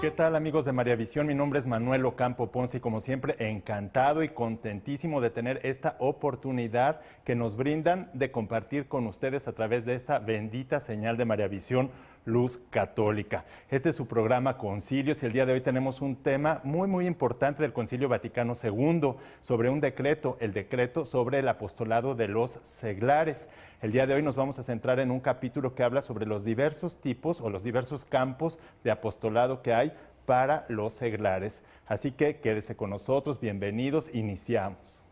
¿Qué tal, amigos de María Visión? Mi nombre es Manuel Ocampo Ponce y como siempre encantado y contentísimo de tener esta oportunidad que nos brindan de compartir con ustedes a través de esta bendita señal de María Visión Luz Católica. Este es su programa Concilios y el día de hoy tenemos un tema muy importante del Concilio Vaticano II sobre un decreto, el decreto sobre el apostolado de los seglares. El día de hoy nos vamos a centrar en un capítulo que habla sobre los diversos tipos o los diversos campos de apostolado que hay para los seglares. Así que quédese con nosotros, bienvenidos, iniciamos.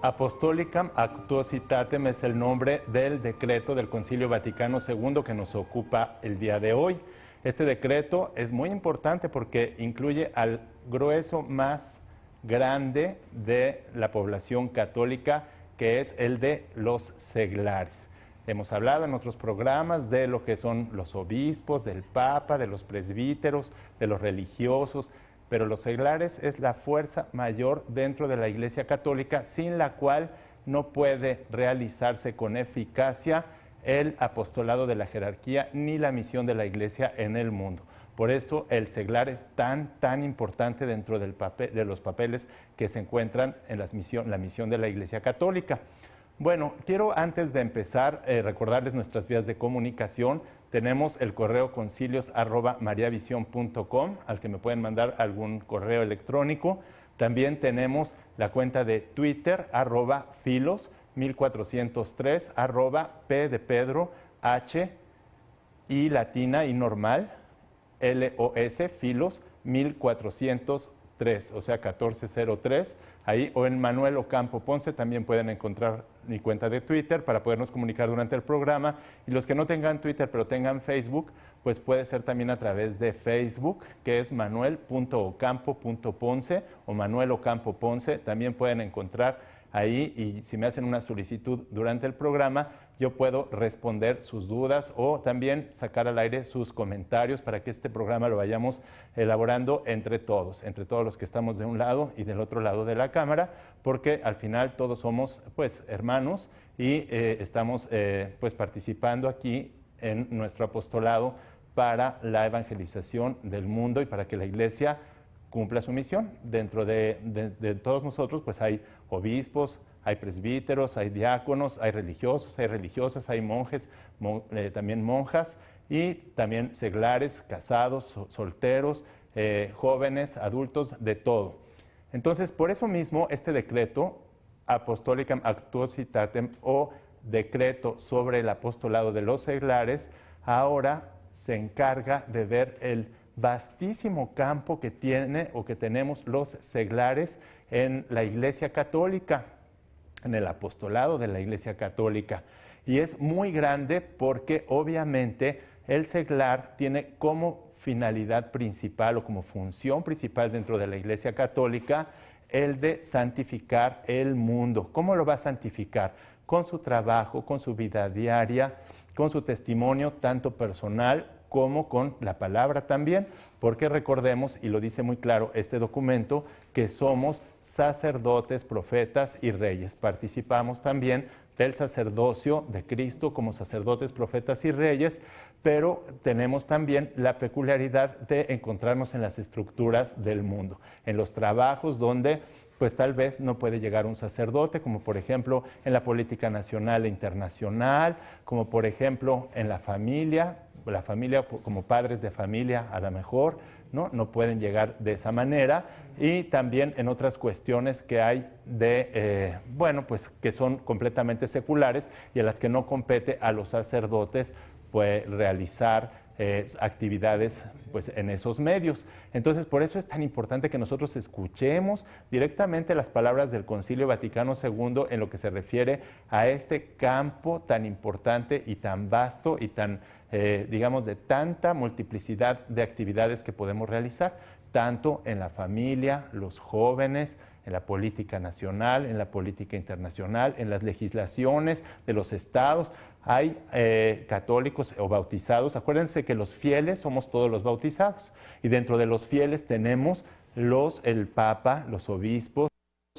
Apostolicam Actuositatem es el nombre del decreto del Concilio Vaticano II que nos ocupa el día de hoy. Este decreto es muy importante porque incluye al grueso más grande de la población católica, que es el de los seglares. Hemos hablado en otros programas de lo que son los obispos, del Papa, de los presbíteros, de los religiosos, pero los seglares es la fuerza mayor dentro de la Iglesia Católica, sin la cual no puede realizarse con eficacia el apostolado de la jerarquía ni la misión de la Iglesia en el mundo. Por eso el seglar es tan importante dentro de los papeles que se encuentran en la misión de la Iglesia Católica. Bueno, quiero antes de empezar recordarles nuestras vías de comunicación. Tenemos el correo concilios@mariavision.com, al que me pueden mandar algún correo electrónico. También tenemos la cuenta de Twitter, @filos1403, @p de Pedro, H y latina y normal, LOS, filos 1403, o sea 1403, ahí, o en Manuel Ocampo Ponce también pueden encontrar mi cuenta de Twitter para podernos comunicar durante el programa. Y los que no tengan Twitter pero tengan Facebook, pues puede ser también a través de Facebook, que es manuel.ocampo.ponce o Manuel Ocampo Ponce. También pueden encontrar ahí, y si me hacen una solicitud durante el programa, yo puedo responder sus dudas o también sacar al aire sus comentarios para que este programa lo vayamos elaborando entre todos los que estamos de un lado y del otro lado de la cámara, porque al final todos somos pues hermanos y estamos pues participando aquí en nuestro apostolado para la evangelización del mundo y para que la Iglesia cumpla su misión. Dentro de todos nosotros pues hay obispos, hay presbíteros, hay diáconos, hay religiosos, hay religiosas, hay monjes, también monjas y también seglares, casados, solteros, jóvenes, adultos, de todo. Entonces, por eso mismo, este decreto, Apostolicam Actuositatem, o decreto sobre el apostolado de los seglares, ahora se encarga de ver el vastísimo campo que tiene o que tenemos los seglares en la Iglesia Católica, en el apostolado de la Iglesia Católica. Y es muy grande porque obviamente el seglar tiene como finalidad principal o como función principal dentro de la Iglesia Católica el de santificar el mundo. ¿Cómo lo va a santificar? Con su trabajo, con su vida diaria, con su testimonio tanto personal como con la palabra también, porque recordemos, y lo dice muy claro este documento, que somos sacerdotes, profetas y reyes. Participamos también del sacerdocio de Cristo como sacerdotes, profetas y reyes, pero tenemos también la peculiaridad de encontrarnos en las estructuras del mundo, en los trabajos donde pues tal vez no puede llegar un sacerdote, como por ejemplo en la política nacional e internacional, como por ejemplo en la familia como padres de familia a lo mejor, no pueden llegar de esa manera, y también en otras cuestiones que hay pues que son completamente seculares y a las que no compete a los sacerdotes pues realizar actividades pues, en esos medios. Entonces, por eso es tan importante que nosotros escuchemos directamente las palabras del Concilio Vaticano II en lo que se refiere a este campo tan importante y tan vasto y tan, digamos, de tanta multiplicidad de actividades que podemos realizar, tanto en la familia, los jóvenes, en la política nacional, en la política internacional, en las legislaciones de los estados. Hay católicos o bautizados. Acuérdense que los fieles somos todos los bautizados. Y dentro de los fieles tenemos el Papa, los obispos,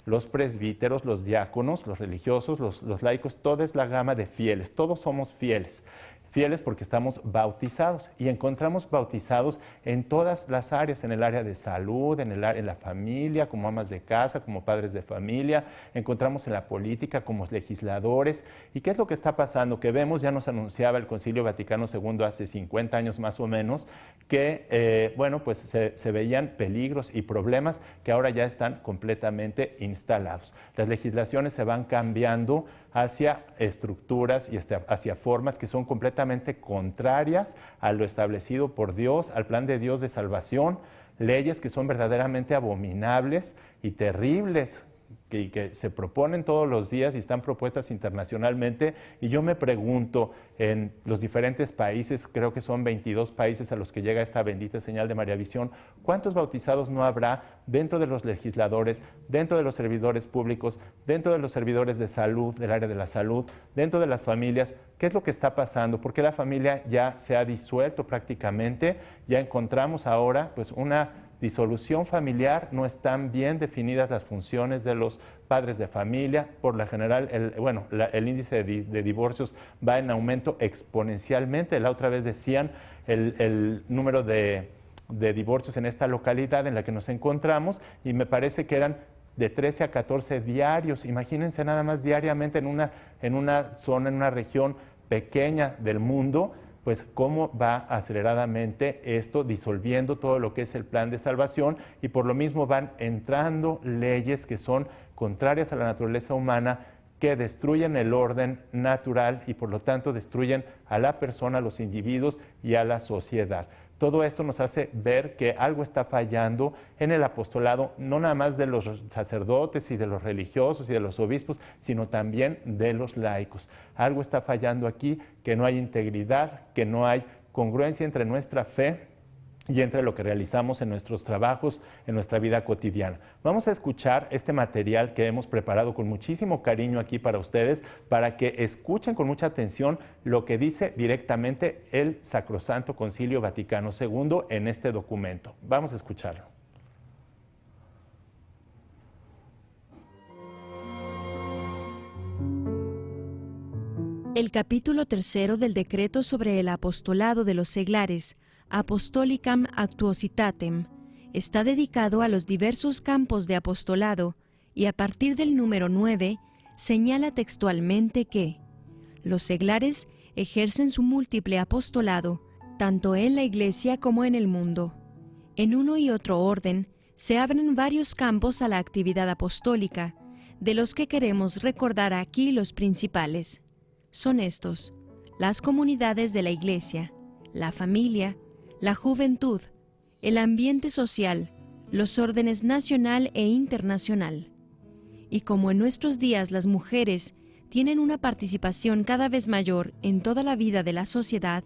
los presbíteros, los diáconos, los religiosos, los laicos. Toda es la gama de fieles. Todos somos fieles. Fieles porque estamos bautizados y encontramos bautizados en todas las áreas, en el área de salud, en la familia, como amas de casa, como padres de familia, encontramos en la política como legisladores. ¿Y qué es lo que está pasando? Que vemos, ya nos anunciaba el Concilio Vaticano II hace 50 años más o menos, que bueno, pues se veían peligros y problemas que ahora ya están completamente instalados. Las legislaciones se van cambiando hacia estructuras y hacia formas que son completamente contrarias a lo establecido por Dios, al plan de Dios de salvación, leyes que son verdaderamente abominables y terribles, que se proponen todos los días y están propuestas internacionalmente. Y yo me pregunto, en los diferentes países, creo que son 22 países a los que llega esta bendita señal de María Visión, ¿cuántos bautizados no habrá dentro de los legisladores, dentro de los servidores públicos, dentro de los servidores de salud, del área de la salud, dentro de las familias? ¿Qué es lo que está pasando? ¿Por qué la familia ya se ha disuelto prácticamente? Ya encontramos ahora pues una disolución familiar, no están bien definidas las funciones de los padres de familia. Por lo general, el índice de divorcios va en aumento exponencialmente. La otra vez decían el número de divorcios en esta localidad en la que nos encontramos, y me parece que eran de 13 a 14 diarios. Imagínense nada más diariamente en una zona, en una región pequeña del mundo, pues cómo va aceleradamente esto disolviendo todo lo que es el plan de salvación, y por lo mismo van entrando leyes que son contrarias a la naturaleza humana, que destruyen el orden natural y por lo tanto destruyen a la persona, a los individuos y a la sociedad. Todo esto nos hace ver que algo está fallando en el apostolado, no nada más de los sacerdotes y de los religiosos y de los obispos, sino también de los laicos. Algo está fallando aquí, que no hay integridad, que no hay congruencia entre nuestra fe y entre lo que realizamos en nuestros trabajos, en nuestra vida cotidiana. Vamos a escuchar este material que hemos preparado con muchísimo cariño aquí para ustedes, para que escuchen con mucha atención lo que dice directamente el Sacrosanto Concilio Vaticano II en este documento. Vamos a escucharlo. El capítulo 3 del decreto sobre el apostolado de los seglares, Apostolicam Actuositatem, está dedicado a los diversos campos de apostolado y a partir del número 9 señala textualmente que los seglares ejercen su múltiple apostolado tanto en la Iglesia como en el mundo. En uno y otro orden se abren varios campos a la actividad apostólica, de los que queremos recordar aquí los principales. Son estos: las comunidades de la Iglesia, la familia, la juventud, el ambiente social, los órdenes nacional e internacional. Y como en nuestros días las mujeres tienen una participación cada vez mayor en toda la vida de la sociedad,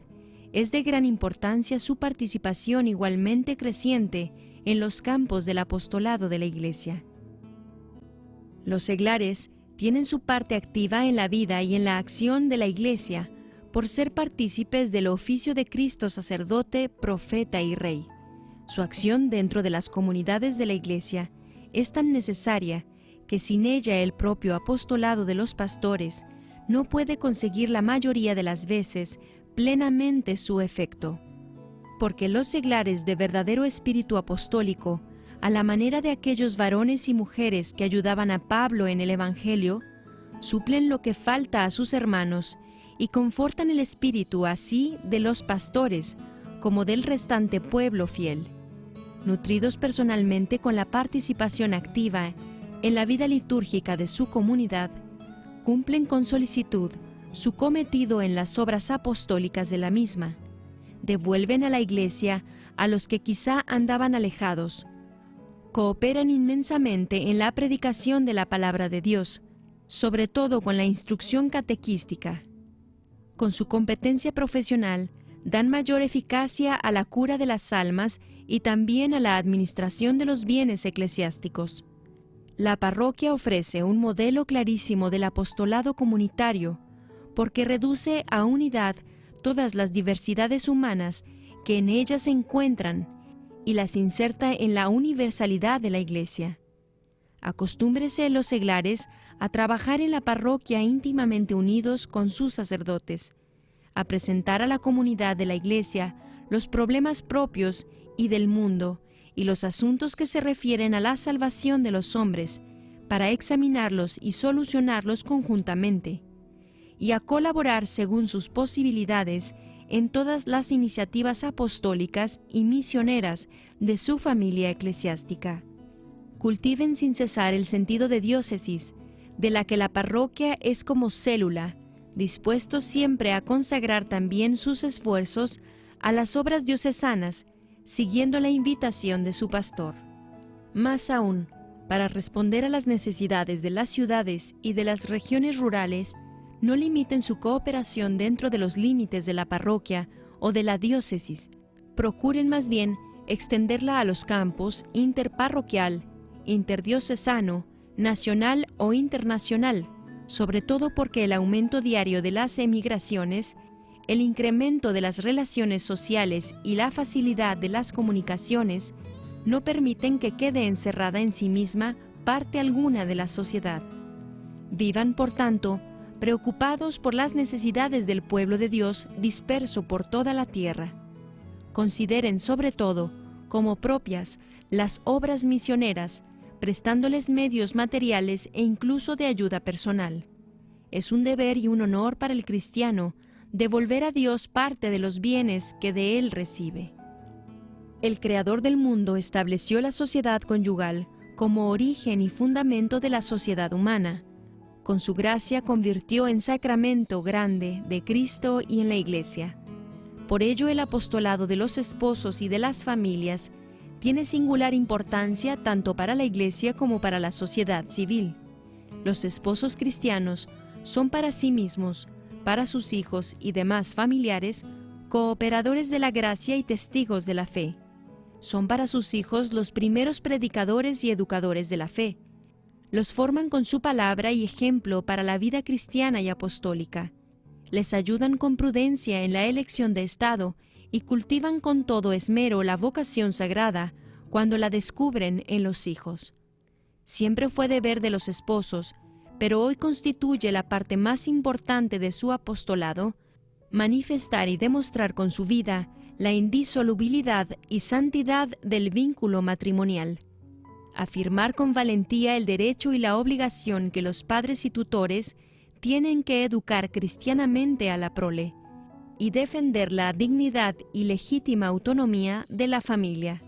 es de gran importancia su participación igualmente creciente en los campos del apostolado de la Iglesia. Los seglares tienen su parte activa en la vida y en la acción de la Iglesia, por ser partícipes del oficio de Cristo sacerdote, profeta y rey. Su acción dentro de las comunidades de la Iglesia es tan necesaria que sin ella el propio apostolado de los pastores no puede conseguir la mayoría de las veces plenamente su efecto. Porque los seglares de verdadero espíritu apostólico, a la manera de aquellos varones y mujeres que ayudaban a Pablo en el Evangelio, suplen lo que falta a sus hermanos y confortan el espíritu así de los pastores como del restante pueblo fiel. Nutridos personalmente con la participación activa en la vida litúrgica de su comunidad, cumplen con solicitud su cometido en las obras apostólicas de la misma, devuelven a la Iglesia a los que quizá andaban alejados, cooperan inmensamente en la predicación de la palabra de Dios, sobre todo con la instrucción catequística. Con su competencia profesional, dan mayor eficacia a la cura de las almas y también a la administración de los bienes eclesiásticos. La parroquia ofrece un modelo clarísimo del apostolado comunitario, porque reduce a unidad todas las diversidades humanas que en ella se encuentran y las inserta en la universalidad de la Iglesia. Acostúmbrese los seglares a trabajar en la parroquia íntimamente unidos con sus sacerdotes, a presentar a la comunidad de la Iglesia los problemas propios y del mundo y los asuntos que se refieren a la salvación de los hombres, para examinarlos y solucionarlos conjuntamente, y a colaborar según sus posibilidades en todas las iniciativas apostólicas y misioneras de su familia eclesiástica. Cultiven sin cesar el sentido de diócesis, de la que la parroquia es como célula, dispuestos siempre a consagrar también sus esfuerzos a las obras diocesanas, siguiendo la invitación de su pastor. Más aún, para responder a las necesidades de las ciudades y de las regiones rurales, no limiten su cooperación dentro de los límites de la parroquia o de la diócesis. Procuren más bien extenderla a los campos interparroquial, interdiocesano, nacional o internacional, sobre todo porque el aumento diario de las emigraciones, el incremento de las relaciones sociales y la facilidad de las comunicaciones no permiten que quede encerrada en sí misma parte alguna de la sociedad. Vivan, por tanto, preocupados por las necesidades del pueblo de Dios disperso por toda la tierra. Consideren sobre todo como propias las obras misioneras, prestándoles medios materiales e incluso de ayuda personal. Es un deber y un honor para el cristiano devolver a Dios parte de los bienes que de Él recibe. El Creador del mundo estableció la sociedad conyugal como origen y fundamento de la sociedad humana. Con su gracia convirtió en sacramento grande de Cristo y en la Iglesia. Por ello el apostolado de los esposos y de las familias tiene singular importancia tanto para la Iglesia como para la sociedad civil. Los esposos cristianos son para sí mismos, para sus hijos y demás familiares, cooperadores de la gracia y testigos de la fe. Son para sus hijos los primeros predicadores y educadores de la fe. Los forman con su palabra y ejemplo para la vida cristiana y apostólica. Les ayudan con prudencia en la elección de estado y cultivan con todo esmero la vocación sagrada cuando la descubren en los hijos. Siempre fue deber de los esposos, pero hoy constituye la parte más importante de su apostolado, manifestar y demostrar con su vida la indisolubilidad y santidad del vínculo matrimonial. Afirmar con valentía el derecho y la obligación que los padres y tutores tienen que educar cristianamente a la prole y defender la dignidad y legítima autonomía de la familia.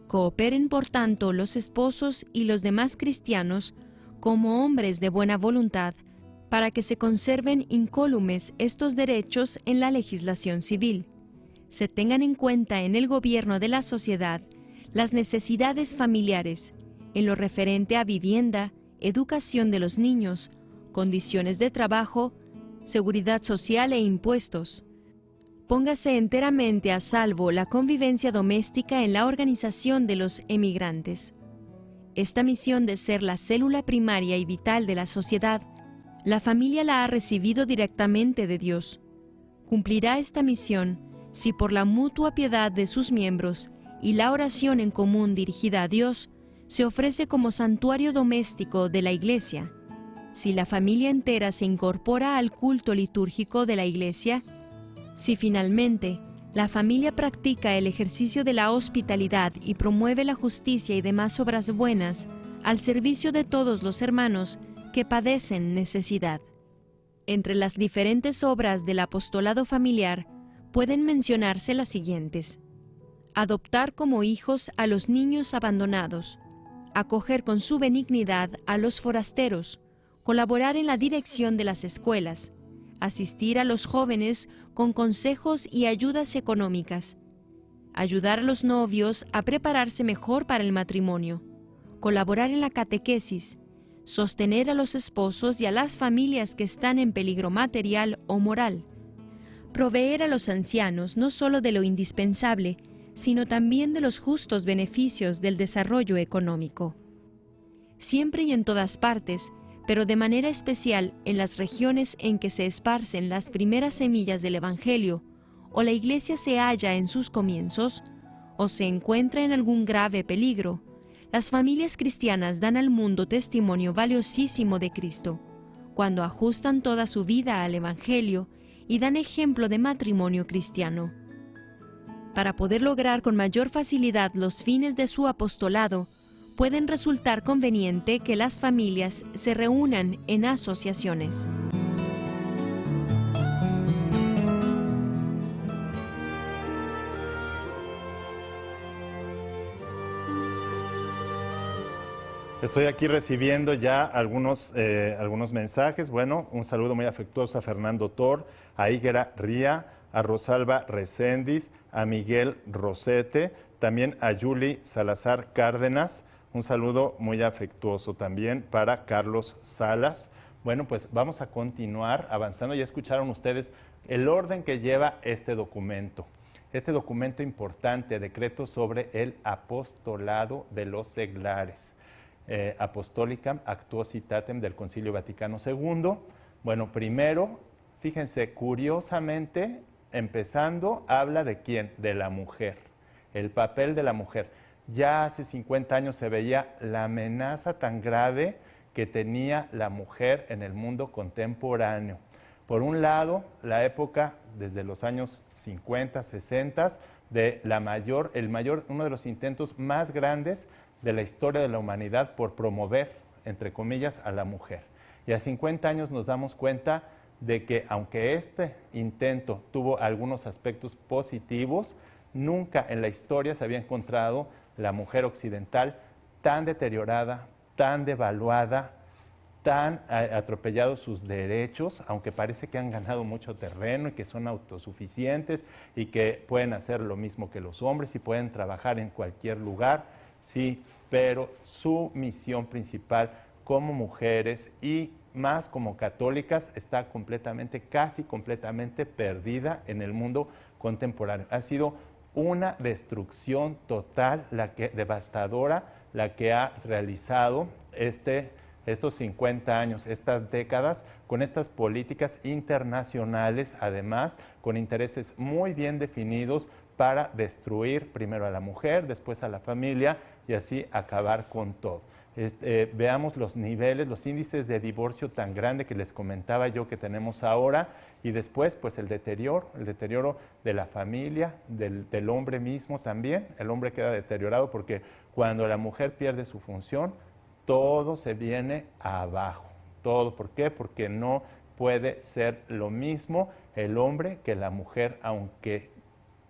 Cooperen, por tanto, los esposos y los demás cristianos como hombres de buena voluntad para que se conserven incólumes estos derechos en la legislación civil. Se tengan en cuenta en el gobierno de la sociedad las necesidades familiares, en lo referente a vivienda, educación de los niños, condiciones de trabajo, seguridad social e impuestos. Póngase enteramente a salvo la convivencia doméstica en la organización de los emigrantes. Esta misión de ser la célula primaria y vital de la sociedad, la familia la ha recibido directamente de Dios. Cumplirá esta misión si por la mutua piedad de sus miembros y la oración en común dirigida a Dios, se ofrece como santuario doméstico de la Iglesia. Si la familia entera se incorpora al culto litúrgico de la Iglesia, si finalmente la familia practica el ejercicio de la hospitalidad y promueve la justicia y demás obras buenas al servicio de todos los hermanos que padecen necesidad. Entre las diferentes obras del apostolado familiar pueden mencionarse las siguientes: adoptar como hijos a los niños abandonados, acoger con su benignidad a los forasteros, colaborar en la dirección de las escuelas, asistir a los jóvenes con consejos y ayudas económicas. Ayudar a los novios a prepararse mejor para el matrimonio. Colaborar en la catequesis. Sostener a los esposos y a las familias que están en peligro material o moral. Proveer a los ancianos no solo de lo indispensable, sino también de los justos beneficios del desarrollo económico. Siempre y en todas partes, pero de manera especial en las regiones en que se esparcen las primeras semillas del Evangelio, o la Iglesia se halla en sus comienzos, o se encuentra en algún grave peligro, las familias cristianas dan al mundo testimonio valiosísimo de Cristo, cuando ajustan toda su vida al Evangelio y dan ejemplo de matrimonio cristiano. Para poder lograr con mayor facilidad los fines de su apostolado, pueden resultar conveniente que las familias se reúnan en asociaciones. Estoy aquí recibiendo ya algunos mensajes. Bueno, un saludo muy afectuoso a Fernando Tor, a Higuera Ría, a Rosalba Recendis, a Miguel Rosete, también a Yuli Salazar Cárdenas. Un saludo muy afectuoso también para Carlos Salas. Bueno, pues vamos a continuar avanzando. Ya escucharon ustedes el orden que lleva este documento. Este documento importante, decreto sobre el apostolado de los seglares. Apostolicam Actuositatem del Concilio Vaticano II. Bueno, primero, fíjense, curiosamente, empezando, habla de quién, de la mujer, el papel de la mujer. Ya hace 50 años se veía la amenaza tan grave que tenía la mujer en el mundo contemporáneo. Por un lado, la época desde los años 50, 60, de uno de los intentos más grandes de la historia de la humanidad por promover, entre comillas, a la mujer. Y a 50 años nos damos cuenta de que aunque este intento tuvo algunos aspectos positivos, nunca en la historia se había encontrado la mujer occidental tan deteriorada, tan devaluada, tan atropellados sus derechos, aunque parece que han ganado mucho terreno y que son autosuficientes y que pueden hacer lo mismo que los hombres y pueden trabajar en cualquier lugar, sí, pero su misión principal como mujeres y más como católicas está casi completamente perdida en el mundo contemporáneo. Ha sido una destrucción total, devastadora, la que ha realizado estos 50 años, estas décadas, con estas políticas internacionales, además, con intereses muy bien definidos para destruir primero a la mujer, después a la familia y así acabar con todo. Veamos los niveles, los índices de divorcio tan grande que les comentaba yo que tenemos ahora y después pues el deterioro de la familia, del hombre mismo también. El hombre queda deteriorado porque cuando la mujer pierde su función, todo se viene abajo. Todo, ¿por qué? Porque no puede ser lo mismo el hombre que la mujer, aunque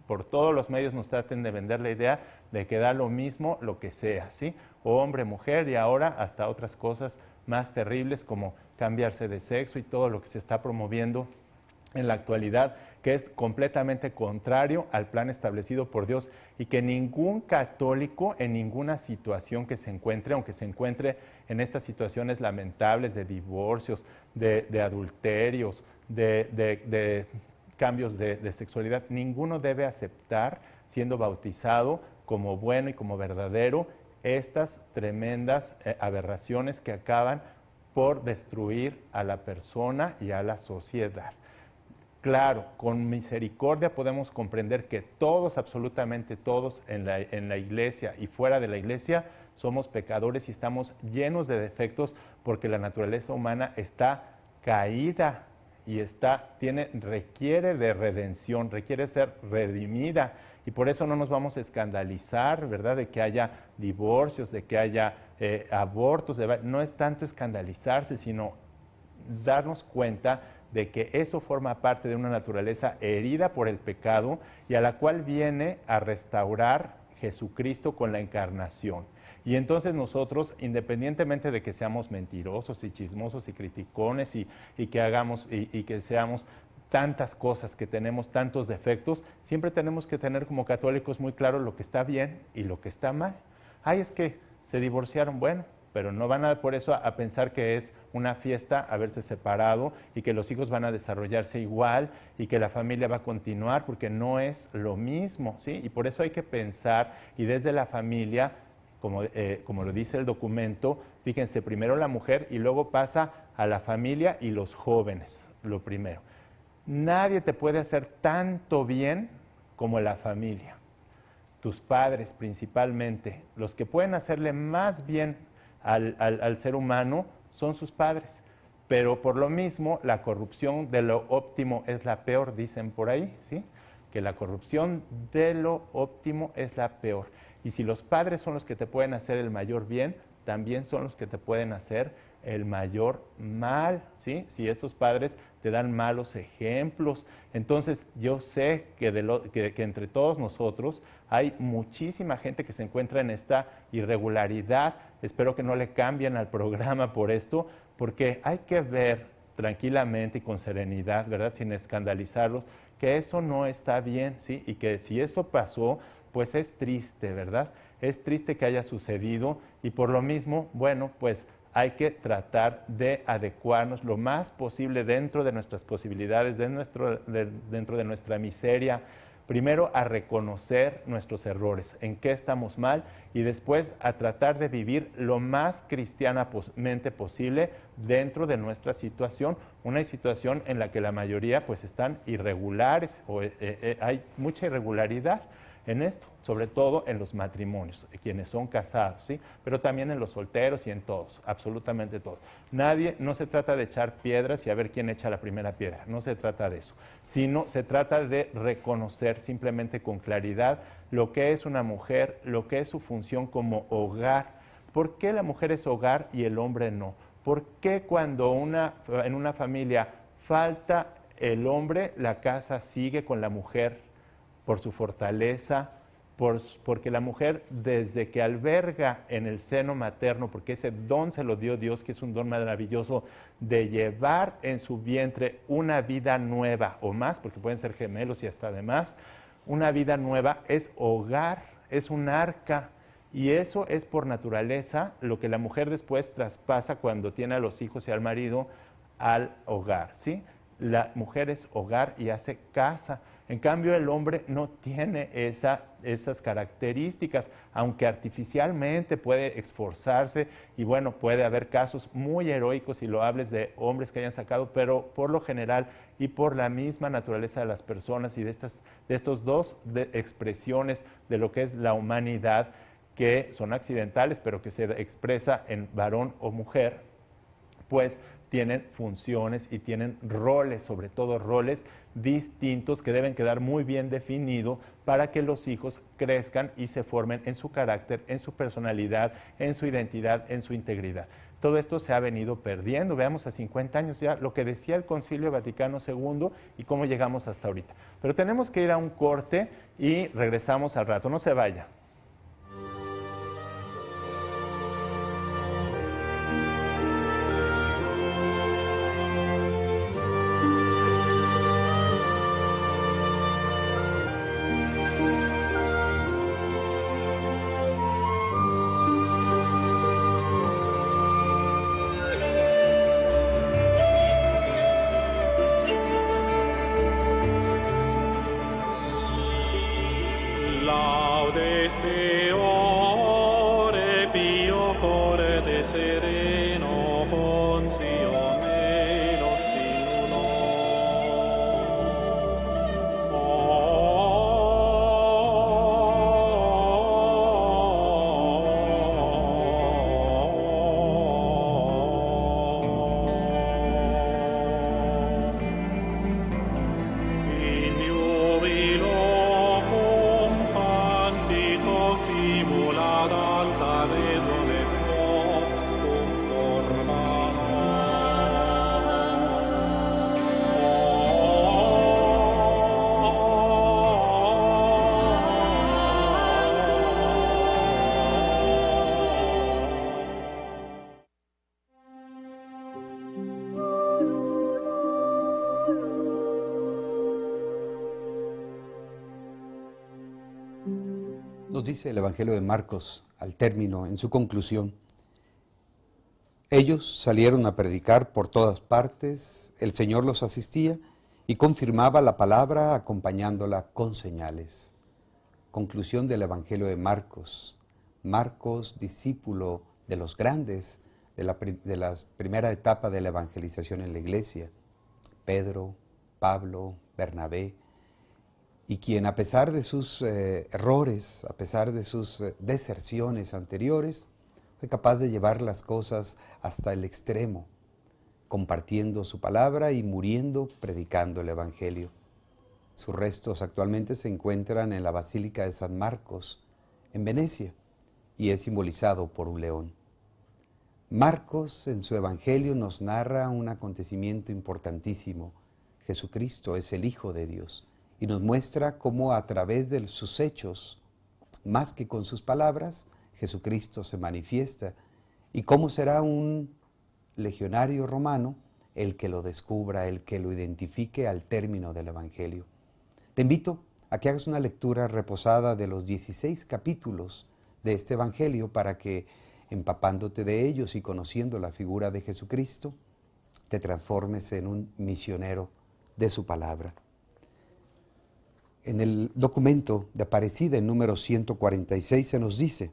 por todos los medios nos traten de vender la idea de que da lo mismo lo que sea, ¿sí? Hombre, mujer y ahora hasta otras cosas más terribles como cambiarse de sexo y todo lo que se está promoviendo en la actualidad, que es completamente contrario al plan establecido por Dios y que ningún católico en ninguna situación que se encuentre, aunque se encuentre en estas situaciones lamentables de divorcios, de adulterios, de cambios de sexualidad, ninguno debe aceptar, siendo bautizado como bueno y como verdadero, estas tremendas aberraciones que acaban por destruir a la persona y a la sociedad. Claro, con misericordia podemos comprender que todos, absolutamente todos en la iglesia y fuera de la iglesia, somos pecadores y estamos llenos de defectos porque la naturaleza humana está caída y requiere de redención, requiere ser redimida. Y por eso no nos vamos a escandalizar, ¿verdad?, de que haya divorcios, de que haya abortos. No es tanto escandalizarse, sino darnos cuenta de que eso forma parte de una naturaleza herida por el pecado y a la cual viene a restaurar Jesucristo con la encarnación. Y entonces nosotros, independientemente de que seamos mentirosos y chismosos y criticones y que hagamos y que seamos tantas cosas que tenemos, tantos defectos, siempre tenemos que tener como católicos muy claro lo que está bien y lo que está mal. Ay, es que se divorciaron, bueno, pero no van a por eso a pensar que es una fiesta haberse separado y que los hijos van a desarrollarse igual y que la familia va a continuar, porque no es lo mismo, ¿sí? Y por eso hay que pensar, y desde la familia, como lo dice el documento, fíjense, primero la mujer y luego pasa a la familia y los jóvenes, lo primero. Nadie te puede hacer tanto bien como la familia. Tus padres principalmente, los que pueden hacerle más bien al ser humano son sus padres. Pero por lo mismo, la corrupción de lo óptimo es la peor, dicen por ahí, ¿sí? Que la corrupción de lo óptimo es la peor. Y si los padres son los que te pueden hacer el mayor bien, también son los que te pueden hacer el mayor mal, ¿sí? Si estos padres te dan malos ejemplos. Entonces, yo sé que entre todos nosotros hay muchísima gente que se encuentra en esta irregularidad. Espero que no le cambien al programa por esto, porque hay que ver tranquilamente y con serenidad, ¿verdad? Sin escandalizarlos, que eso no está bien, ¿sí? Y que si esto pasó, pues es triste, ¿verdad? Es triste que haya sucedido y por lo mismo, bueno, pues hay que tratar de adecuarnos lo más posible dentro de nuestras posibilidades, dentro de nuestra miseria, primero a reconocer nuestros errores, en qué estamos mal, y después a tratar de vivir lo más cristianamente posible dentro de nuestra situación, una situación en la que la mayoría pues están irregulares, o hay mucha irregularidad en esto, sobre todo en los matrimonios, quienes son casados, ¿sí? Pero también en los solteros y en todos, absolutamente todos. No se trata de echar piedras y a ver quién echa la primera piedra, no se trata de eso, sino se trata de reconocer simplemente con claridad lo que es una mujer, lo que es su función como hogar. ¿Por qué la mujer es hogar y el hombre no? ¿Por qué cuando en una familia falta el hombre, la casa sigue con la mujer? Por su fortaleza, porque la mujer desde que alberga en el seno materno, porque ese don se lo dio Dios, que es un don maravilloso, de llevar en su vientre una vida nueva o más, porque pueden ser gemelos y hasta además, una vida nueva es hogar, es un arca, y eso es por naturaleza lo que la mujer después traspasa cuando tiene a los hijos y al marido al hogar, ¿sí? La mujer es hogar y hace casa. En cambio, el hombre no tiene esas características, aunque artificialmente puede esforzarse y bueno, puede haber casos muy heroicos y loables de hombres que hayan sacado, pero por lo general y por la misma naturaleza de las personas y de estos dos expresiones de lo que es la humanidad, que son accidentales, pero que se expresa en varón o mujer, pues tienen funciones y tienen roles, sobre todo roles distintos que deben quedar muy bien definidos para que los hijos crezcan y se formen en su carácter, en su personalidad, en su identidad, en su integridad. Todo esto se ha venido perdiendo. Veamos a 50 años ya lo que decía el Concilio Vaticano II y cómo llegamos hasta ahorita. Pero tenemos que ir a un corte y regresamos al rato. No se vaya. Laude se ore pio core de sereno consione lo stimulo. In jubilo pompanti tosi Nos dice el Evangelio de Marcos al término, en su conclusión: ellos salieron a predicar por todas partes, el Señor los asistía y confirmaba la palabra acompañándola con señales. Conclusión del Evangelio de Marcos. Marcos, discípulo de los grandes de la primera etapa de la evangelización en la iglesia, Pedro, Pablo, Bernabé, y quien a pesar de sus errores, a pesar de sus deserciones anteriores, fue capaz de llevar las cosas hasta el extremo, compartiendo su palabra y muriendo predicando el Evangelio. Sus restos actualmente se encuentran en la Basílica de San Marcos, en Venecia, y es simbolizado por un león. Marcos, en su Evangelio, nos narra un acontecimiento importantísimo. Jesucristo es el Hijo de Dios y nos muestra cómo a través de sus hechos, más que con sus palabras, Jesucristo se manifiesta y cómo será un legionario romano el que lo descubra, el que lo identifique al término del Evangelio. Te invito a que hagas una lectura reposada de los 16 capítulos de este Evangelio para que, empapándote de ellos y conociendo la figura de Jesucristo, te transformes en un misionero de su palabra. En el documento de Aparecida, en número 146, se nos dice: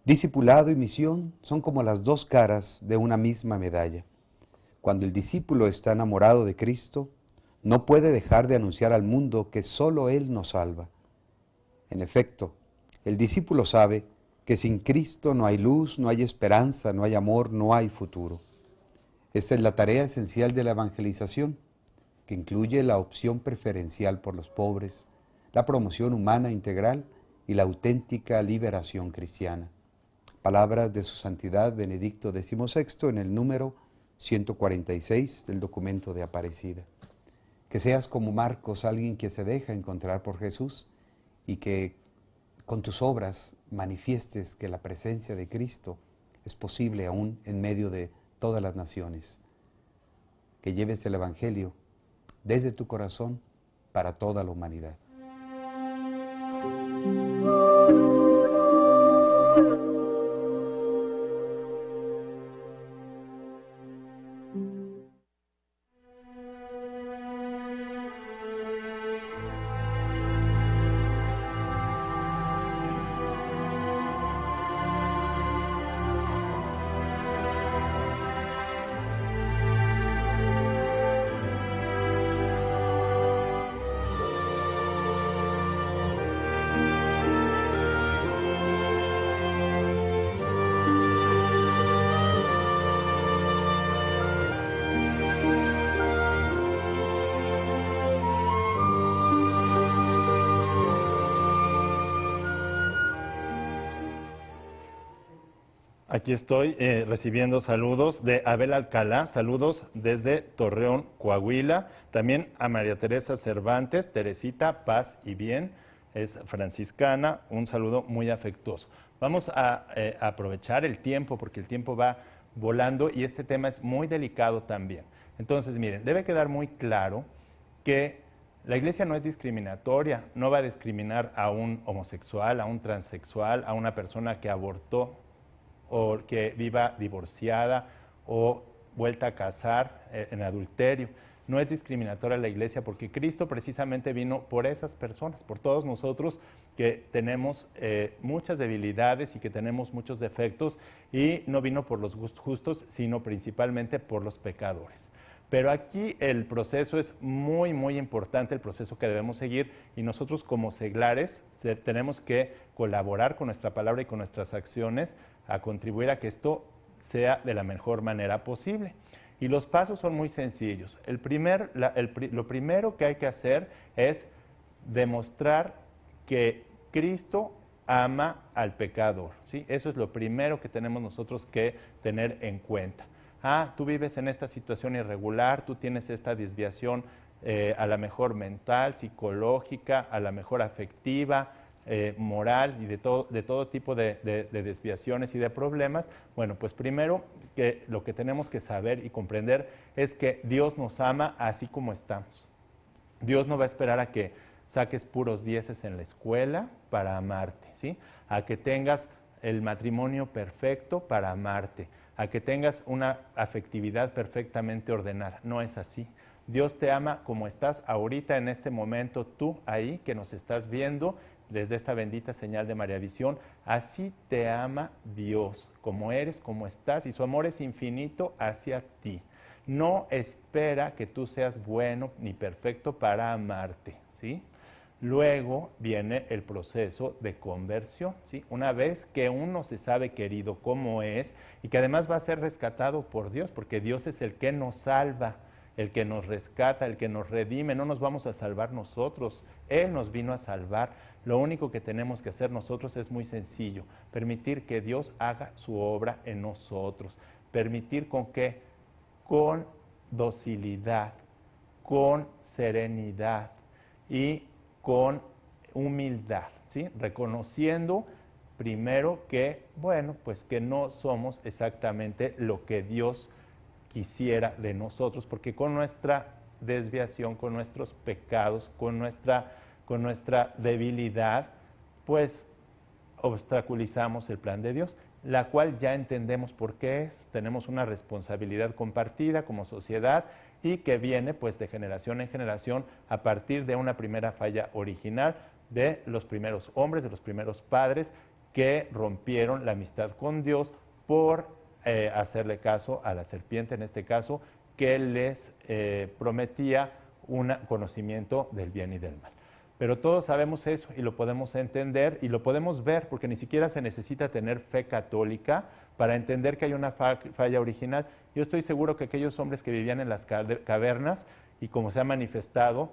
discipulado y misión son como las dos caras de una misma medalla. Cuando el discípulo está enamorado de Cristo, no puede dejar de anunciar al mundo que solo Él nos salva. En efecto, el discípulo sabe que sin Cristo no hay luz, no hay esperanza, no hay amor, no hay futuro. Esta es la tarea esencial de la evangelización, que incluye la opción preferencial por los pobres, la promoción humana integral y la auténtica liberación cristiana. Palabras de su Santidad Benedicto XVI en el número 146 del documento de Aparecida. Que seas como Marcos, alguien que se deja encontrar por Jesús y que con tus obras manifiestes que la presencia de Cristo es posible aún en medio de todas las naciones. Que lleves el Evangelio desde tu corazón para toda la humanidad. Aquí estoy recibiendo saludos de Abel Alcalá, saludos desde Torreón, Coahuila. También a María Teresa Cervantes, Teresita, paz y bien, es franciscana, un saludo muy afectuoso. Vamos a aprovechar el tiempo porque el tiempo va volando y este tema es muy delicado también. Entonces, miren, debe quedar muy claro que la Iglesia no es discriminatoria, no va a discriminar a un homosexual, a un transexual, a una persona que abortó o que viva divorciada o vuelta a casar en adulterio. No es discriminatoria la Iglesia porque Cristo precisamente vino por esas personas, por todos nosotros que tenemos muchas debilidades y que tenemos muchos defectos, y no vino por los justos, sino principalmente por los pecadores. Pero aquí el proceso es muy, muy importante, el proceso que debemos seguir, y nosotros como seglares tenemos que colaborar con nuestra palabra y con nuestras acciones a contribuir a que esto sea de la mejor manera posible. Y los pasos son muy sencillos. Lo primero que hay que hacer es demostrar que Cristo ama al pecador, ¿sí? Eso es lo primero que tenemos nosotros que tener en cuenta. Tú vives en esta situación irregular, tú tienes esta desviación a la mejor mental, psicológica, a la mejor afectiva, moral y de todo tipo de desviaciones y de problemas. Bueno, pues primero que lo que tenemos que saber y comprender es que Dios nos ama así como estamos. Dios no va a esperar a que saques puros dieces en la escuela para amarte, ¿sí? A que tengas el matrimonio perfecto para amarte, a que tengas una afectividad perfectamente ordenada. No es así. Dios te ama como estás ahorita en este momento, tú ahí que nos estás viendo desde esta bendita señal de María Visión. Así te ama Dios, como eres, como estás, y su amor es infinito hacia ti. No espera que tú seas bueno ni perfecto para amarte, ¿sí? Luego viene el proceso de conversión, ¿sí? Una vez que uno se sabe querido como es y que además va a ser rescatado por Dios, porque Dios es el que nos salva, el que nos rescata, el que nos redime. No nos vamos a salvar nosotros, Él nos vino a salvar. Lo único que tenemos que hacer nosotros es muy sencillo: permitir que Dios haga su obra en nosotros. Permitir ¿con qué? Con docilidad, con serenidad y con humildad, ¿sí? Reconociendo primero que, bueno, pues que no somos exactamente lo que Dios quisiera de nosotros, porque con nuestra desviación, con nuestros pecados, con nuestra debilidad, pues obstaculizamos el plan de Dios, la cual ya entendemos por qué es. Tenemos una responsabilidad compartida como sociedad y que viene pues de generación en generación a partir de una primera falla original de los primeros hombres, de los primeros padres que rompieron la amistad con Dios por hacerle caso a la serpiente, en este caso, que les prometía un conocimiento del bien y del mal. Pero todos sabemos eso y lo podemos entender y lo podemos ver, porque ni siquiera se necesita tener fe católica para entender que hay una falla original. Yo estoy seguro que aquellos hombres que vivían en las cavernas, y como se ha manifestado,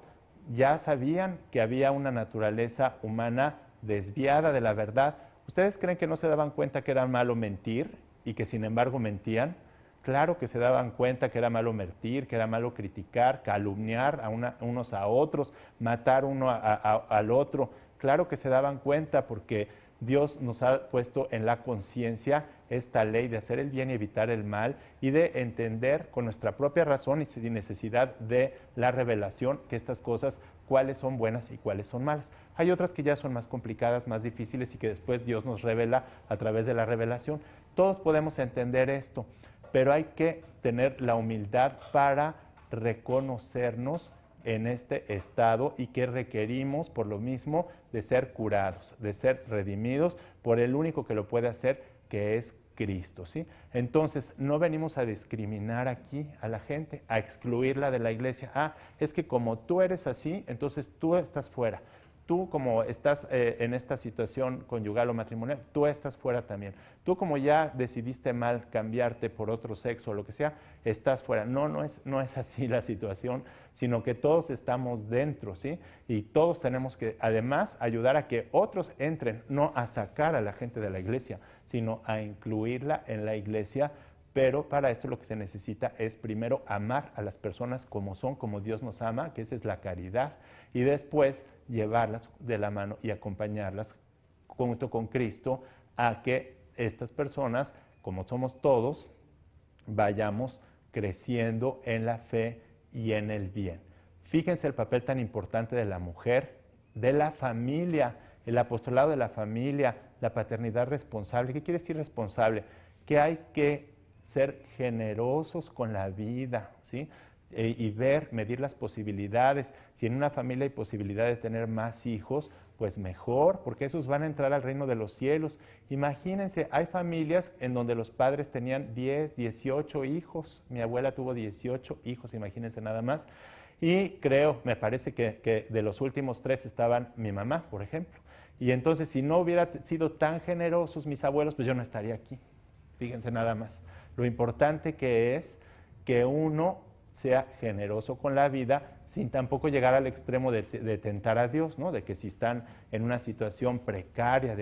ya sabían que había una naturaleza humana desviada de la verdad. ¿Ustedes creen que no se daban cuenta que era malo mentir y que sin embargo mentían? Claro que se daban cuenta que era malo mentir, que era malo criticar, calumniar unos a otros, matar uno al otro. Claro que se daban cuenta, porque Dios nos ha puesto en la conciencia esta ley de hacer el bien y evitar el mal, y de entender con nuestra propia razón y sin necesidad de la revelación que estas cosas, cuáles son buenas y cuáles son malas. Hay otras que ya son más complicadas, más difíciles, y que después Dios nos revela a través de la revelación. Todos podemos entender esto, pero hay que tener la humildad para reconocernos en este estado y que requerimos por lo mismo de ser curados, de ser redimidos por el único que lo puede hacer, que es Cristo, ¿sí? Entonces, no venimos a discriminar aquí a la gente, a excluirla de la iglesia. Ah, es que como tú eres así, entonces tú estás fuera. Tú, como estás en esta situación conyugal o matrimonial, tú estás fuera también. Tú, como ya decidiste mal cambiarte por otro sexo o lo que sea, estás fuera. No es así la situación, sino que todos estamos dentro, ¿sí? Y todos tenemos que, además, ayudar a que otros entren, no a sacar a la gente de la iglesia, sino a incluirla en la iglesia. Pero para esto lo que se necesita es primero amar a las personas como son, como Dios nos ama, que esa es la caridad, y después llevarlas de la mano y acompañarlas junto con Cristo a que estas personas, como somos todos, vayamos creciendo en la fe y en el bien. Fíjense el papel tan importante de la mujer, de la familia, el apostolado de la familia, la paternidad responsable. ¿Qué quiere decir responsable? Que hay que ser generosos con la vida, ¿sí? Y medir las posibilidades. Si en una familia hay posibilidad de tener más hijos, pues mejor, porque esos van a entrar al reino de los cielos. Imagínense, hay familias en donde los padres tenían 10, 18 hijos. Mi abuela tuvo 18 hijos, imagínense nada más. Y me parece que de los últimos 3 estaban mi mamá, por ejemplo. Y entonces, si no hubiera sido tan generosos mis abuelos, pues yo no estaría aquí. Fíjense nada más. Lo importante que es que uno sea generoso con la vida sin tampoco llegar al extremo de tentar a Dios, ¿no? De que si están en una situación precaria,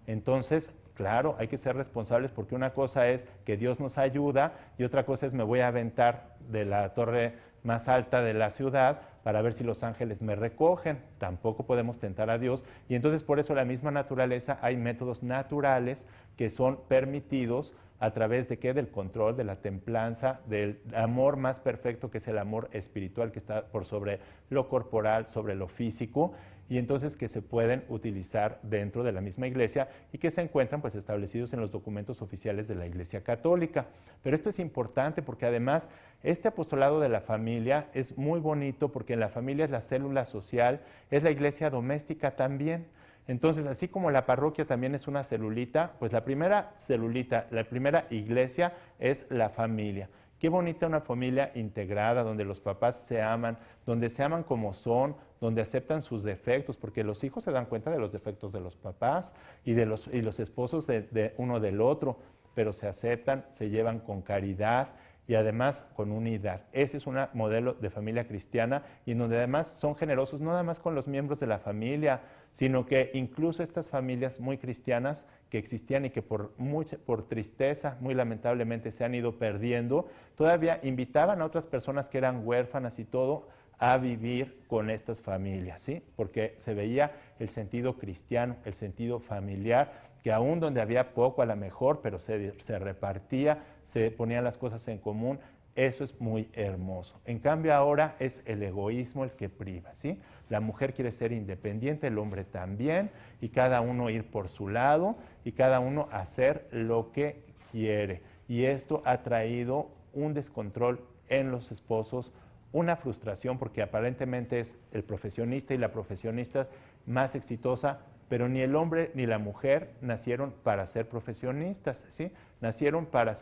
entonces, claro, hay que ser responsables, porque una cosa es que Dios nos ayuda y otra cosa es me voy a aventar de la torre más alta de la ciudad para ver si los ángeles me recogen. Tampoco podemos tentar a Dios, y entonces por eso la misma naturaleza, hay métodos naturales que son permitidos ¿A través de qué? Del control, de la templanza, del amor más perfecto, que es el amor espiritual, que está por sobre lo corporal, sobre lo físico, y entonces que se pueden utilizar dentro de la misma Iglesia y que se encuentran pues establecidos en los documentos oficiales de la Iglesia Católica. Pero esto es importante porque además este apostolado de la familia es muy bonito porque en la familia es la célula social, es la iglesia doméstica también. Entonces, así como la parroquia también es una celulita, pues la primera celulita, la primera iglesia es la familia. Qué bonita una familia integrada, donde los papás se aman, donde se aman como son, donde aceptan sus defectos, porque los hijos se dan cuenta de los defectos de los papás y los esposos de uno del otro, pero se aceptan, se llevan con caridad y además con unidad. Ese es un modelo de familia cristiana y en donde además son generosos no nada más con los miembros de la familia, sino que incluso estas familias muy cristianas que existían y que por tristeza, muy lamentablemente, se han ido perdiendo, todavía invitaban a otras personas que eran huérfanas y todo a vivir con estas familias, ¿sí? Porque se veía el sentido cristiano, el sentido familiar, que aún donde había poco a lo mejor, pero se repartía, se ponían las cosas en común. Eso es muy hermoso. En cambio ahora es el egoísmo el que priva, ¿sí? La mujer quiere ser independiente, el hombre también, y cada uno ir por su lado, y cada uno hacer lo que quiere. Y esto ha traído un descontrol en los esposos, una frustración, porque aparentemente es el profesionista y la profesionista más exitosa, pero ni el hombre ni la mujer nacieron para ser profesionistas, ¿sí? Nacieron para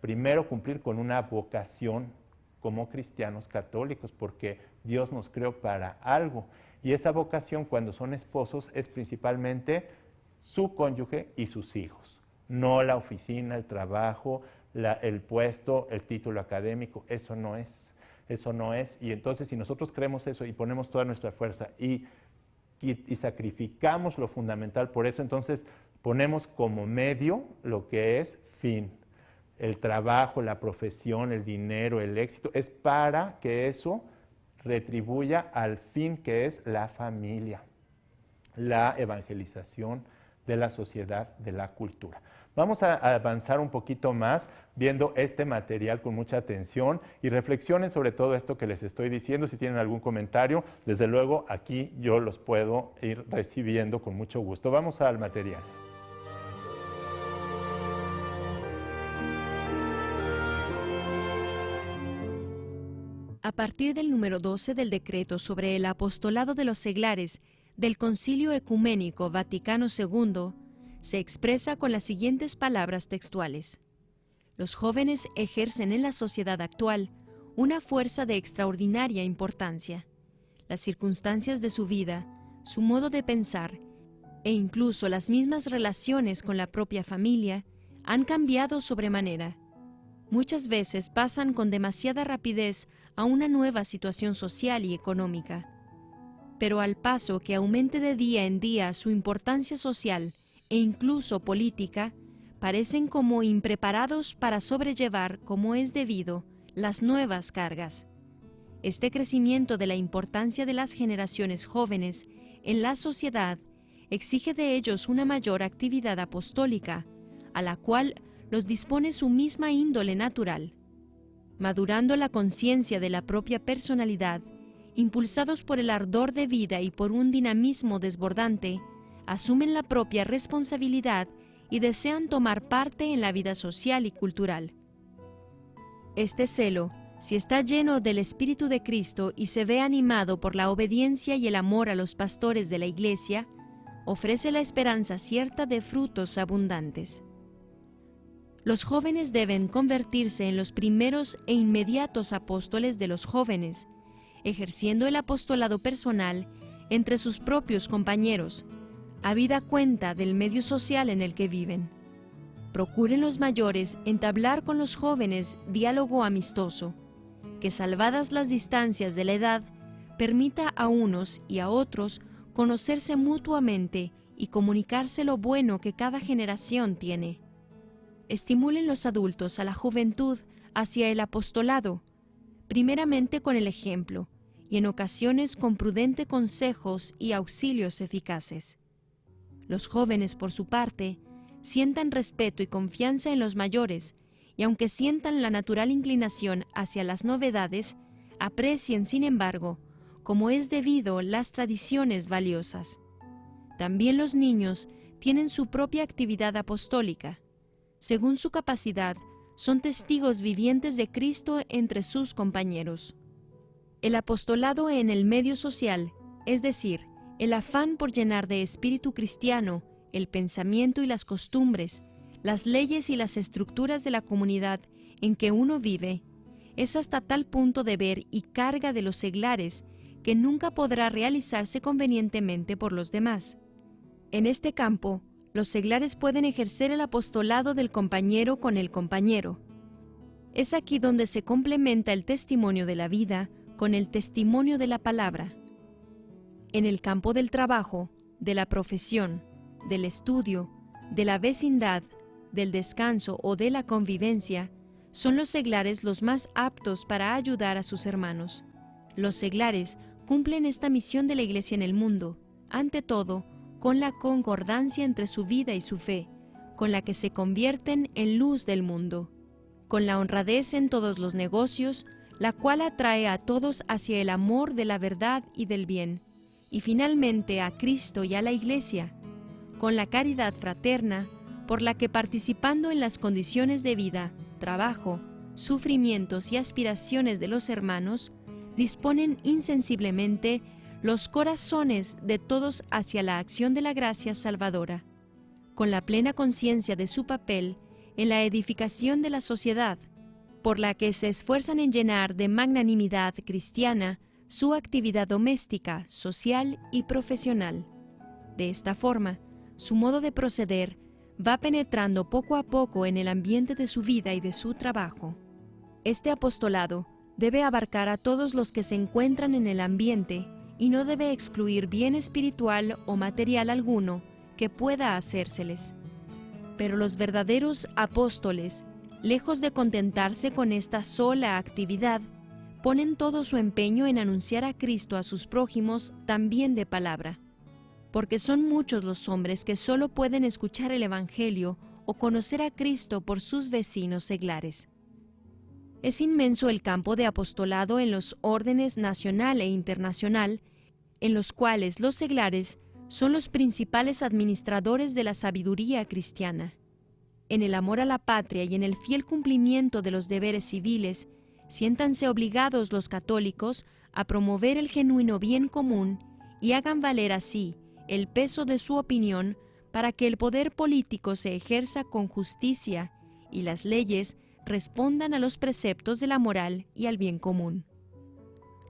primero cumplir con una vocación como cristianos católicos, porque Dios nos creó para algo. Y esa vocación, cuando son esposos, es principalmente su cónyuge y sus hijos. No la oficina, el trabajo, el puesto, el título académico. Eso no es. Eso no es. Y entonces, si nosotros creemos eso y ponemos toda nuestra fuerza y sacrificamos lo fundamental por eso, entonces ponemos como medio lo que es fin. El trabajo, la profesión, el dinero, el éxito, es para que eso retribuya al fin que es la familia, la evangelización de la sociedad, de la cultura. Vamos a avanzar un poquito más viendo este material con mucha atención y reflexionen sobre todo esto que les estoy diciendo. Si tienen algún comentario, desde luego aquí yo los puedo ir recibiendo con mucho gusto. Vamos al material. A partir del número 12 del decreto sobre el apostolado de los seglares del Concilio Ecuménico Vaticano II, se expresa con las siguientes palabras textuales. Los jóvenes ejercen en la sociedad actual una fuerza de extraordinaria importancia. Las circunstancias de su vida, su modo de pensar e incluso las mismas relaciones con la propia familia han cambiado sobremanera. Muchas veces pasan con demasiada rapidez a una nueva situación social y económica. Pero al paso que aumente de día en día su importancia social e incluso política, parecen como impreparados para sobrellevar como es debido las nuevas cargas. Este crecimiento de la importancia de las generaciones jóvenes en la sociedad exige de ellos una mayor actividad apostólica, a la cual los dispone su misma índole natural. Madurando la conciencia de la propia personalidad, impulsados por el ardor de vida y por un dinamismo desbordante, asumen la propia responsabilidad y desean tomar parte en la vida social y cultural. Este celo, si está lleno del Espíritu de Cristo y se ve animado por la obediencia y el amor a los pastores de la Iglesia, ofrece la esperanza cierta de frutos abundantes. Los jóvenes deben convertirse en los primeros e inmediatos apóstoles de los jóvenes, ejerciendo el apostolado personal entre sus propios compañeros, habida cuenta del medio social en el que viven. Procuren los mayores entablar con los jóvenes diálogo amistoso, que salvadas las distancias de la edad, permita a unos y a otros conocerse mutuamente y comunicarse lo bueno que cada generación tiene. Estimulen los adultos a la juventud hacia el apostolado, primeramente con el ejemplo, y en ocasiones con prudentes consejos y auxilios eficaces. Los jóvenes, por su parte, sientan respeto y confianza en los mayores, y aunque sientan la natural inclinación hacia las novedades, aprecien, sin embargo, como es debido, las tradiciones valiosas. También los niños tienen su propia actividad apostólica. Según su capacidad, son testigos vivientes de Cristo entre sus compañeros. El apostolado en el medio social, es decir, el afán por llenar de espíritu cristiano el pensamiento y las costumbres, las leyes y las estructuras de la comunidad en que uno vive, es hasta tal punto deber y carga de los seglares que nunca podrá realizarse convenientemente por los demás. En este campo, los seglares pueden ejercer el apostolado del compañero con el compañero. Es aquí donde se complementa el testimonio de la vida con el testimonio de la palabra. En el campo del trabajo, de la profesión, del estudio, de la vecindad, del descanso o de la convivencia, son los seglares los más aptos para ayudar a sus hermanos. Los seglares cumplen esta misión de la Iglesia en el mundo, ante todo, con la concordancia entre su vida y su fe, con la que se convierten en luz del mundo, con la honradez en todos los negocios, la cual atrae a todos hacia el amor de la verdad y del bien, y finalmente a Cristo y a la Iglesia, con la caridad fraterna, por la que participando en las condiciones de vida, trabajo, sufrimientos y aspiraciones de los hermanos, disponen insensiblemente los corazones de todos hacia la acción de la gracia salvadora, con la plena conciencia de su papel en la edificación de la sociedad, por la que se esfuerzan en llenar de magnanimidad cristiana su actividad doméstica, social y profesional. De esta forma, su modo de proceder va penetrando poco a poco en el ambiente de su vida y de su trabajo. Este apostolado debe abarcar a todos los que se encuentran en el ambiente y no debe excluir bien espiritual o material alguno que pueda hacérseles. Pero los verdaderos apóstoles, lejos de contentarse con esta sola actividad, ponen todo su empeño en anunciar a Cristo a sus prójimos también de palabra, porque son muchos los hombres que solo pueden escuchar el Evangelio o conocer a Cristo por sus vecinos seglares. Es inmenso el campo de apostolado en los órdenes nacional e internacional, en los cuales los seglares son los principales administradores de la sabiduría cristiana. En el amor a la patria y en el fiel cumplimiento de los deberes civiles, siéntanse obligados los católicos a promover el genuino bien común y hagan valer así el peso de su opinión para que el poder político se ejerza con justicia y las leyes respondan a los preceptos de la moral y al bien común.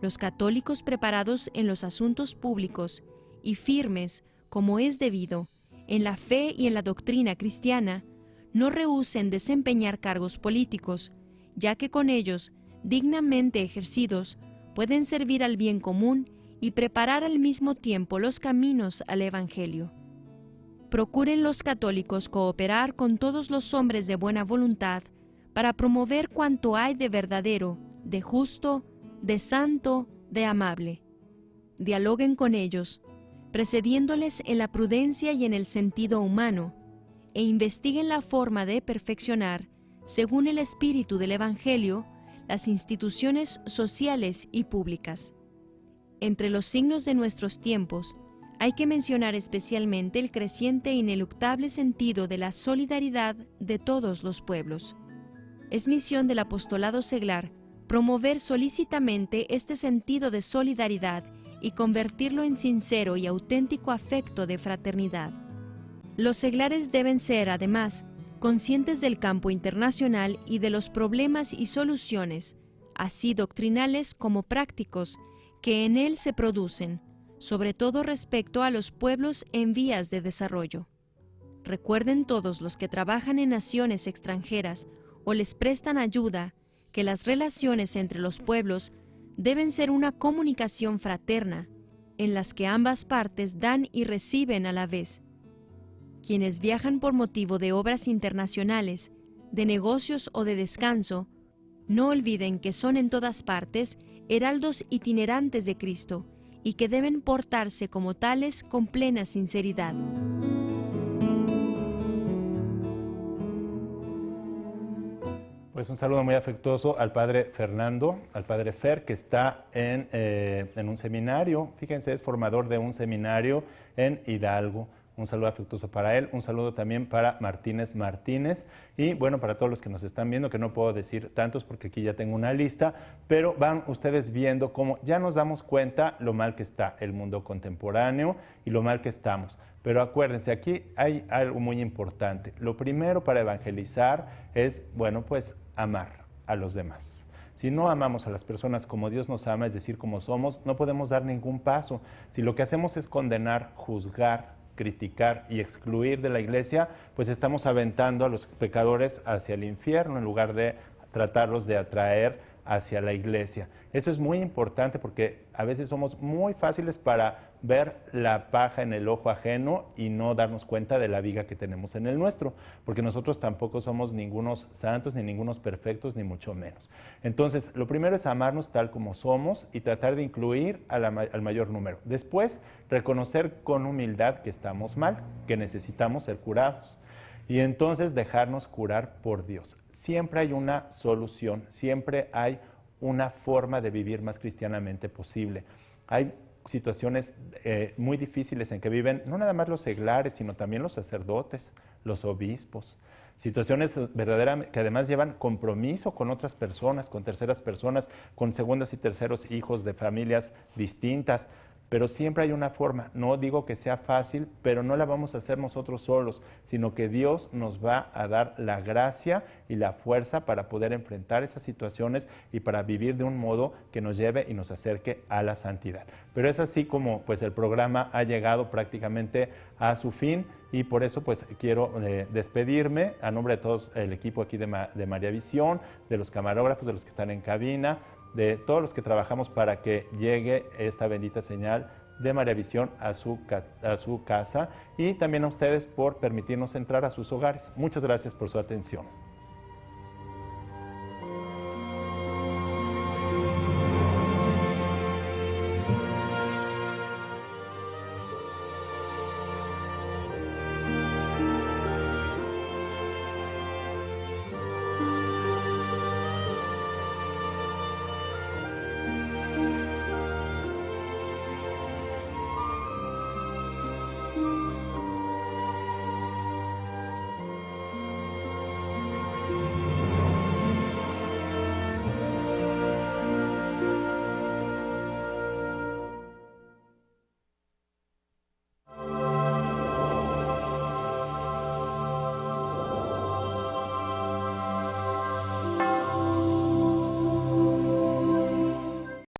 Los católicos preparados en los asuntos públicos y firmes, como es debido, en la fe y en la doctrina cristiana, no rehúsen desempeñar cargos políticos, ya que con ellos, dignamente ejercidos, pueden servir al bien común y preparar al mismo tiempo los caminos al Evangelio. Procuren los católicos cooperar con todos los hombres de buena voluntad para promover cuanto hay de verdadero, de justo, de santo, de amable. Dialoguen con ellos, precediéndoles en la prudencia y en el sentido humano, e investiguen la forma de perfeccionar, según el espíritu del Evangelio, las instituciones sociales y públicas. Entre los signos de nuestros tiempos, hay que mencionar especialmente el creciente e ineluctable sentido de la solidaridad de todos los pueblos. Es misión del apostolado seglar promover solícitamente este sentido de solidaridad y convertirlo en sincero y auténtico afecto de fraternidad. Los seglares deben ser, además, conscientes del campo internacional y de los problemas y soluciones, así doctrinales como prácticos, que en él se producen, sobre todo respecto a los pueblos en vías de desarrollo. Recuerden todos los que trabajan en naciones extranjeras o les prestan ayuda que las relaciones entre los pueblos deben ser una comunicación fraterna, en las que ambas partes dan y reciben a la vez. Quienes viajan por motivo de obras internacionales, de negocios o de descanso, no olviden que son en todas partes heraldos itinerantes de Cristo y que deben portarse como tales con plena sinceridad. Pues un saludo muy afectuoso al padre Fernando, al padre Fer, que está en un seminario. Fíjense, es formador de un seminario en Hidalgo. Un saludo afectuoso para él, un saludo también para Martínez Martínez y bueno, para todos los que nos están viendo, que no puedo decir tantos porque aquí ya tengo una lista, pero van ustedes viendo cómo ya nos damos cuenta lo mal que está el mundo contemporáneo y lo mal que estamos. Pero acuérdense, aquí hay algo muy importante. Lo primero para evangelizar es, bueno, pues amar a los demás. Si no amamos a las personas como Dios nos ama, es decir, como somos, no podemos dar ningún paso. Si lo que hacemos es condenar, juzgar, criticar y excluir de la iglesia, pues estamos aventando a los pecadores hacia el infierno en lugar de tratarlos de atraer hacia la iglesia. Eso es muy importante porque a veces somos muy fáciles para ver la paja en el ojo ajeno y no darnos cuenta de la viga que tenemos en el nuestro, porque nosotros tampoco somos ningunos santos, ni ningunos perfectos, ni mucho menos. Entonces, lo primero es amarnos tal como somos y tratar de incluir al mayor número. Después, reconocer con humildad que estamos mal, que necesitamos ser curados. Y entonces dejarnos curar por Dios. Siempre hay una solución, siempre hay una forma de vivir más cristianamente posible. Hay situaciones muy difíciles en que viven no nada más los seglares, sino también los sacerdotes, los obispos. Situaciones verdaderamente que además llevan compromiso con otras personas, con terceras personas, con segundos y terceros hijos de familias distintas. Pero siempre hay una forma, no digo que sea fácil, pero no la vamos a hacer nosotros solos, sino que Dios nos va a dar la gracia y la fuerza para poder enfrentar esas situaciones y para vivir de un modo que nos lleve y nos acerque a la santidad. Pero es así como pues el programa ha llegado prácticamente a su fin y por eso pues quiero despedirme a nombre de todo el equipo aquí de María Visión, de los camarógrafos, de los que están en cabina, de todos los que trabajamos para que llegue esta bendita señal de María Visión a su casa y también a ustedes por permitirnos entrar a sus hogares. Muchas gracias por su atención.